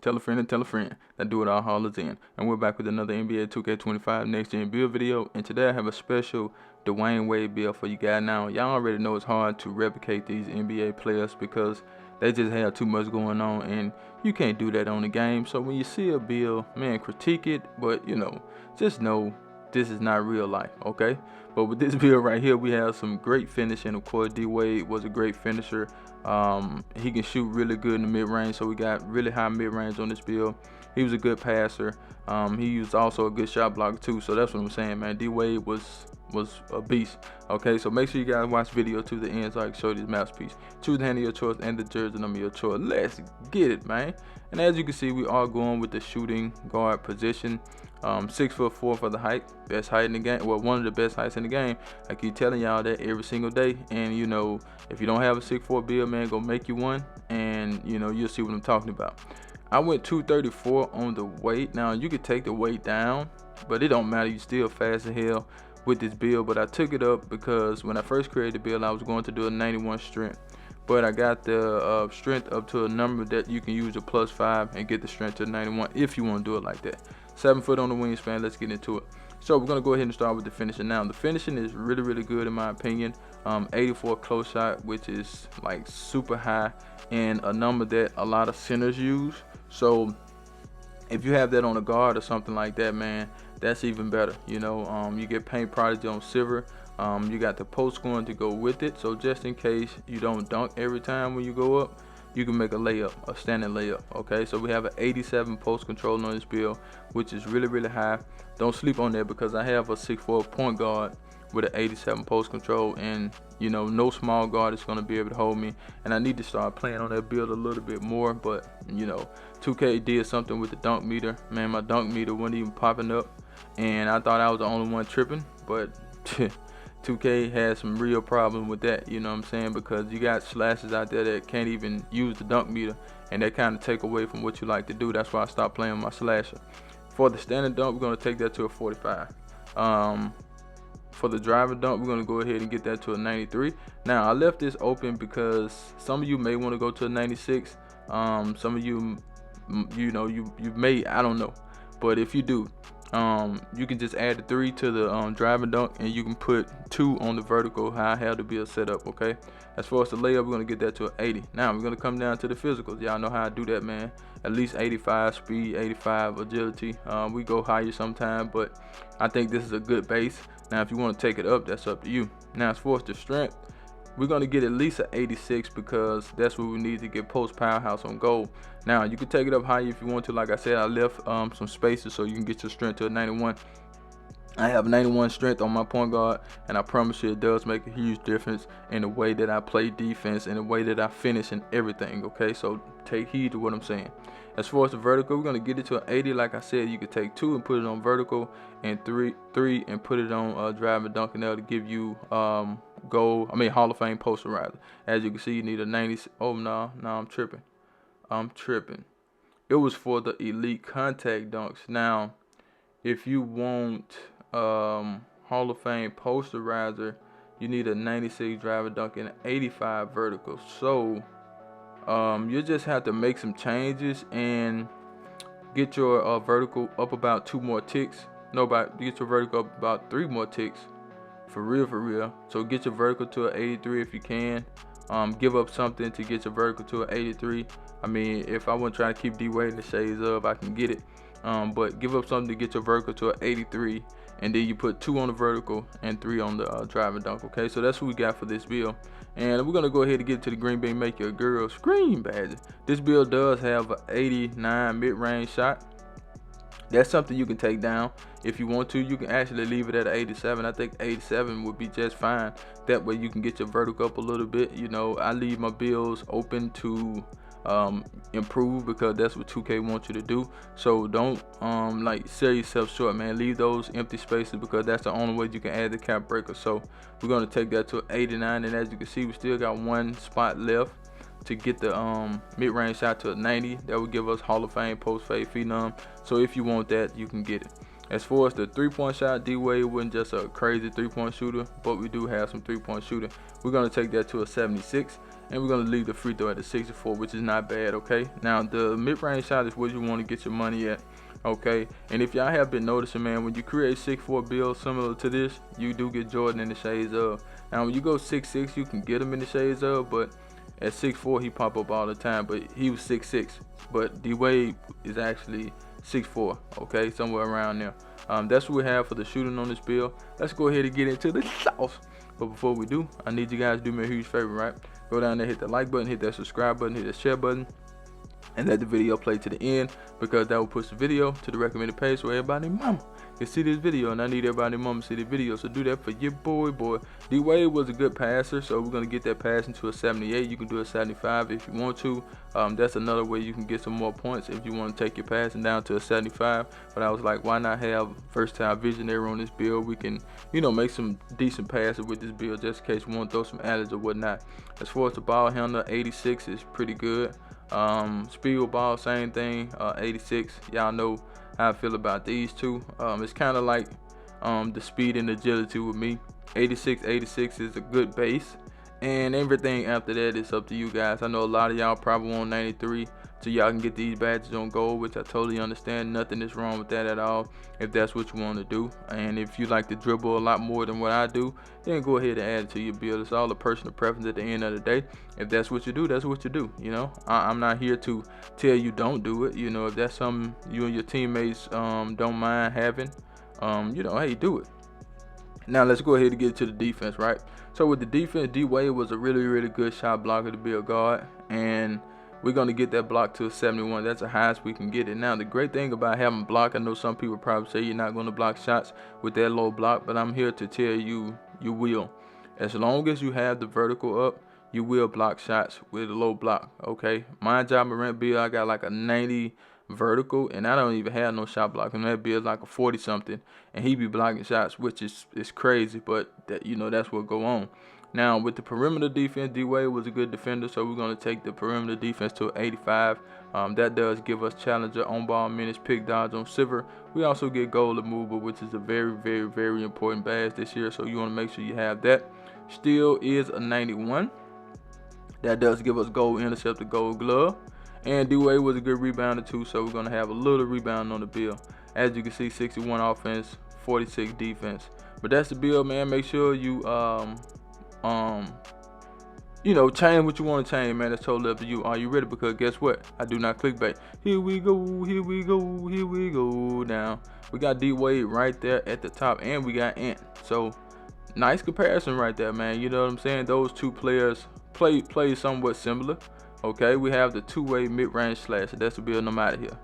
Tell a friend and tell a friend that Do It All Haulers in. And we're back with another NBA 2K25 Next Gen build video. And today I have a special Dwyane Wade build for you guys. Now, y'all already know it's hard to replicate these NBA players because they just have too much going on and you can't do that on the game. So when you see a build, man, critique it, but just know this is not real life, okay? But with this build right here, we have some great finishing. Of course, D-Wade was a great finisher. He can shoot really good in the mid-range, so we got really high mid-range on this build. He was a good passer. He was also a good shot blocker too, so that's what I'm saying, man. D-Wade was a beast. Okay, so make sure you guys watch video to the end so I can show you this masterpiece. Choose the hand of your choice and the jersey number of your choice. Let's get it, man. And as you can see, we are going with the shooting guard position. 6'4" for the height, best height in the game. Well, one of the best heights in the game. I keep telling y'all that every single day. And if you don't have a 6'4" build, man, go make you one, and you'll see what I'm talking about. I went 234 on the weight. Now you could take the weight down, but it don't matter. You still fast as hell with this build. But I took it up because when I first created the build, I was going to do a 91 strength. But I got the strength up to a number that you can use a +5 and get the strength to 91 if you want to do it like that. 7 foot on the wingspan. Let's get into it. So we're gonna go ahead and start with the finishing. Now the finishing is really good in my opinion. 84 close shot, which is like super high and a number that a lot of centers use. So if you have that on a guard or something like that, man, that's even better. You get paint prodigy on silver. You got the post scoring to go with it, so just in case you don't dunk every time when you go up, you can make a layup, a standing layup. Okay, so we have an 87 post control on this build, which is really high. Don't sleep on that because I have a 6'4" point guard with an 87 post control, and no small guard is going to be able to hold me. And I need to start playing on that build a little bit more, but 2K did something with the dunk meter. Man, my dunk meter wasn't even popping up, and I thought I was the only one tripping, but 2K has some real problem with that, you know what I'm saying? Because you got slashers out there that can't even use the dunk meter, and they kind of take away from what you like to do. That's why I stopped playing with my slasher. For the standing dunk, we're going to take that to a 45. For the driver dunk, we're going to go ahead and get that to a 93. Now, I left this open because some of you may want to go to a 96. Some of you, you may, I don't know. But if you do, you can just add the 3 to the driving dunk, and you can put 2 on the vertical, how I have to be a setup, okay? As far as the layup, we're going to get that to an 80. Now, we're going to come down to the physicals. Y'all know how I do that, man. At least 85 speed, 85 agility. We go higher sometime, but I think this is a good base. Now, if you want to take it up, that's up to you. Now, as far as the strength, we're going to get at least an 86 because that's what we need to get post powerhouse on goal. Now, you can take it up higher if you want to. Like I said, I left some spaces so you can get your strength to a 91. I have 91 strength on my point guard, and I promise you it does make a huge difference in the way that I play defense and the way that I finish and everything, okay? So take heed to what I'm saying. As far as the vertical, we're going to get it to an 80. Like I said, you could take 2 and put it on vertical, and 3 and put it on drive and dunk, and that'll give you Hall of Fame posterizer. As you can see, you need a 90. Oh, no, I'm tripping. It was for the elite contact dunks. Now, if you want Hall of Fame posterizer, you need a 96 driver dunk and an 85 vertical. So you just have to make some changes and get your vertical up about 2 more ticks. Get your vertical up about 3 more ticks. For real. So get your vertical to an 83 if you can. Give up something to get your vertical to an 83. I mean, if I wasn't trying to keep D-Wade in the shades of, I can get it. But give up something to get your vertical to an 83, and then you put 2 on the vertical and 3 on the drive and dunk. Okay, so that's what we got for this build, and we're gonna go ahead and get to the green bean make your girl scream badger. This build does have an 89 mid-range shot. That's something you can take down if you want to. You can actually leave it at 87. I think 87 would be just fine. That way you can get your vertical up a little bit. I leave my builds open to improve because that's what 2K wants you to do. So don't sell yourself short, man. Leave those empty spaces because that's the only way you can add the cap breaker. So we're going to take that to 89, and as you can see, we still got 1 spot left to get the mid-range shot to a 90. That would give us Hall of Fame post-fade phenom. So if you want that, you can get it. As far as the 3-point shot, D-Wade wasn't just a crazy 3-point shooter, but we do have some 3-point shooting. We're going to take that to a 76. and we're gonna leave the free throw at the 64, which is not bad. Okay, now the mid-range shot is where you want to get your money at. Okay, and if y'all have been noticing, man, when you create 6'4" builds similar to this, you do get Jordan in the shades of. Now when you go 6'6", you can get him in the shades of, but at 6'4", he pop up all the time. But he was 6'6", but D-Wade is actually 6'4", okay, somewhere around there. That's what we have for the shooting on this build. Let's go ahead and get into the sauce. But before we do, I need you guys to do me a huge favor, right? Go down there, hit the like button, hit that subscribe button, hit the share button, and let the video play to the end, because that will push the video to the recommended page so everybody mama can see this video, and I need everybody mama to see the video. So do that for your boy. D-Wade was a good passer, so we're gonna get that pass into a 78. You can do a 75 if you want to. That's another way you can get some more points if you want to take your passing down to a 75. But I was like, why not have versatile visionary on this build? We can, make some decent passes with this build just in case we want to throw some alleys or whatnot. As far as the ball handler, 86 is pretty good. Speed with ball, same thing, 86. Y'all know how I feel about these two. It's kind of like the speed and agility with me. 86 is a good base, and everything after that is up to you guys. I know a lot of y'all probably want 93 so y'all can get these badges on gold, which I totally understand. Nothing is wrong with that at all if that's what you want to do. And if you like to dribble a lot more than what I do, then go ahead and add it to your build. It's all a personal preference at the end of the day. If that's what you do, that's what you do. I'm not here to tell you don't do it. If that's something you and your teammates don't mind having, hey, do it. Now let's go ahead and get to the defense, right? So with the defense, D-Wade was a really good shot blocker to be a guard, and we're going to get that block to a 71. That's the highest we can get it. Now, the great thing about having block, I know some people probably say you're not going to block shots with that low block, but I'm here to tell you, you will. As long as you have the vertical up, you will block shots with a low block, okay? My job Morant build, I got like a 90 vertical, and I don't even have no shot blocking. That build like a 40 something, and he be blocking shots, which is crazy, but that, that's what go on. Now with the perimeter defense, D-Wade was a good defender, so we're going to take the perimeter defense to 85. That does give us challenger on ball minutes, pick dodge on silver. We also get goal removal, which is a very important badge this year, so you want to make sure you have that. Steal is a 91. That does give us gold interceptor, gold glove. And D-Wade was a good rebounder too, so we're going to have a little rebound on the build. As you can see, 61 offense, 46 defense. But that's the build, man. Make sure you change what you want to change, man. That's totally up to you. Are you ready? Because guess what? I do not clickbait. Here we go. Now we got D-Wade right there at the top, and we got Ant. So nice comparison right there, man. You know what I'm saying? Those two players play somewhat similar. Okay, we have the two-way mid-range slasher. That's the build. I'm out of here.